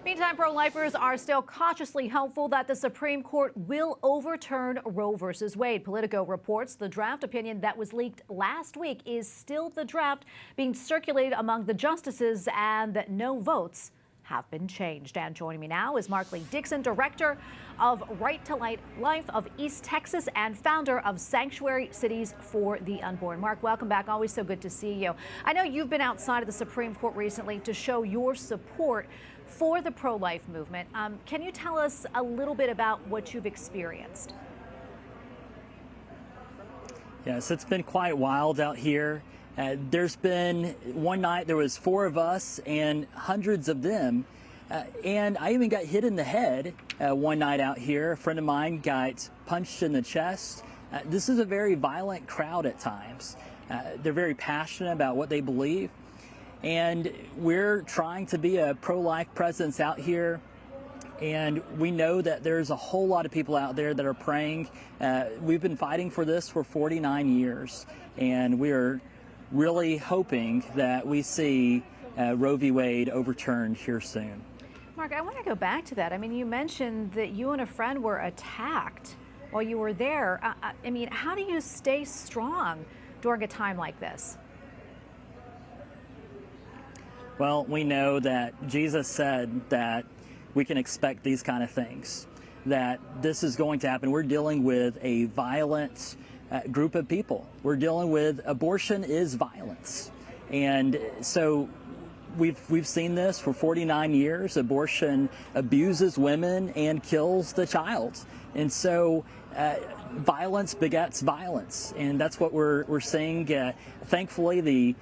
Meantime, pro-lifers are still cautiously hopeful that the Supreme Court will overturn Roe v. Wade. Politico reports the draft opinion that was leaked last week is still the draft being circulated among the justices and that no votes have been changed. And joining me now is Lee Dickson, director of Right to Life of East Texas and founder of Sanctuary Cities for the Unborn. Mark, welcome back. Always so good to see you. I know you've been outside of the Supreme Court recently to show your support for the pro-life movement. Can you tell us a little bit about what you've experienced? Yes, it's been quite wild out here. There's been one night there was 4 of us and hundreds of them. And I even got hit in the head one night out here. A friend of mine got punched in the chest. This is a very violent crowd at times. They're very passionate about what they believe. And we're trying to be a pro-life presence out here. And we know that there's a whole lot of people out there that are praying. We've been fighting for this for 49 years. And we are really hoping that we see Roe v. Wade overturned here soon. Mark, I want to go back to that. I mean, you mentioned that you and a friend were attacked while you were there. I mean, how do you stay strong during a time like this? Well, we know that Jesus said that we can expect these kind of things, that this is going to happen. We're dealing with a violent group of people. We're dealing with abortion is violence. And so we've seen this for 49 years. Abortion abuses women and kills the child. And so violence begets violence. And that's what we're seeing. Thankfully, the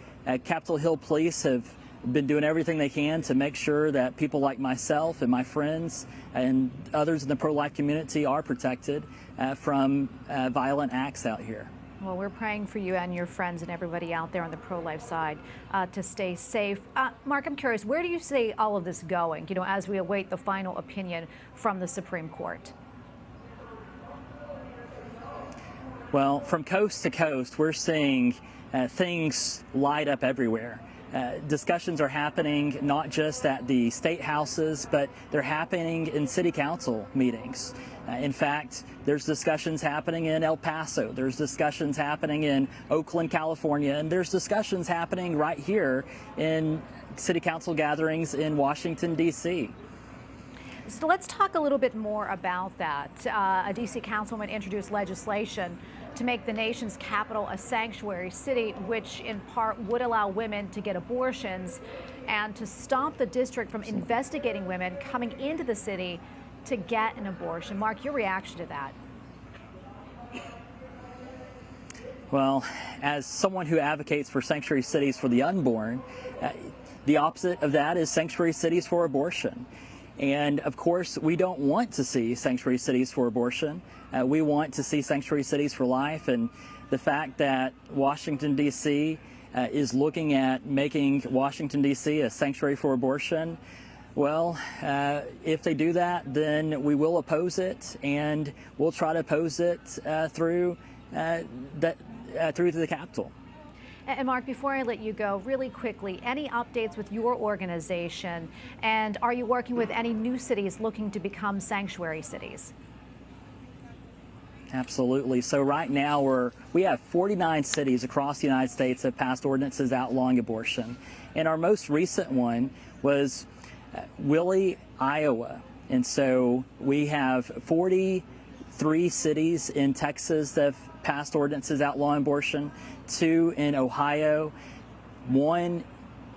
Capitol Hill police have been doing everything they can to make sure that people like myself and my friends and others in the pro-life community are protected from violent acts out here. Well, we're praying for you and your friends and everybody out there on the pro-life side to stay safe. Mark, I'm curious, where do you see all of this going, as we await the final opinion from the Supreme Court? Well, from coast to coast, we're seeing things light up everywhere. Discussions are happening not just at the state houses, but they're happening in city council meetings. In fact, there's discussions happening in El Paso, there's discussions happening in Oakland, California, and there's discussions happening right here in city council gatherings in Washington, D.C. So let's talk a little bit more about that. A D.C. councilman introduced legislation to make the nation's capital a sanctuary city, which in part would allow women to get abortions and to stop the district from investigating women coming into the city to get an abortion. Mark, your reaction to that? Well, as someone who advocates for sanctuary cities for the unborn, the opposite of that is sanctuary cities for abortion. And of course, we don't want to see sanctuary cities for abortion. We want to see sanctuary cities for life. And the fact that Washington, D.C. Is looking at making Washington, D.C. a sanctuary for abortion, well, if they do that, then we will oppose it, and we'll try to oppose it through the Capitol. And Mark, before I let you go, really quickly, any updates with your organization, and are you working with any new cities looking to become sanctuary cities? Absolutely. So right now we have 49 cities across the United States that passed ordinances outlawing abortion. And our most recent one was Willie, Iowa. And so we have 43 cities in Texas that have passed ordinances outlawing abortion, 2 in Ohio, 2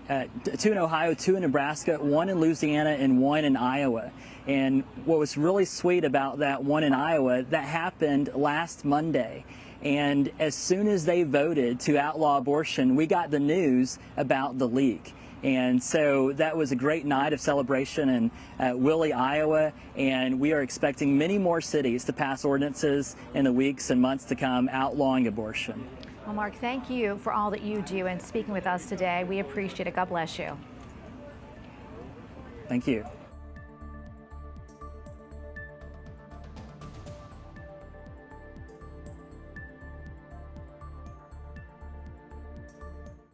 in Ohio, 2 in Nebraska, 1 in Louisiana, and 1 in Iowa. And what was really sweet about that one in Iowa, that happened last Monday. And as soon as they voted to outlaw abortion, we got the news about the leak. And so that was a great night of celebration in Willie, Iowa, and we are expecting many more cities to pass ordinances in the weeks and months to come outlawing abortion. Well, Mark, thank you for all that you do and speaking with us today. We appreciate it. God bless you. Thank you.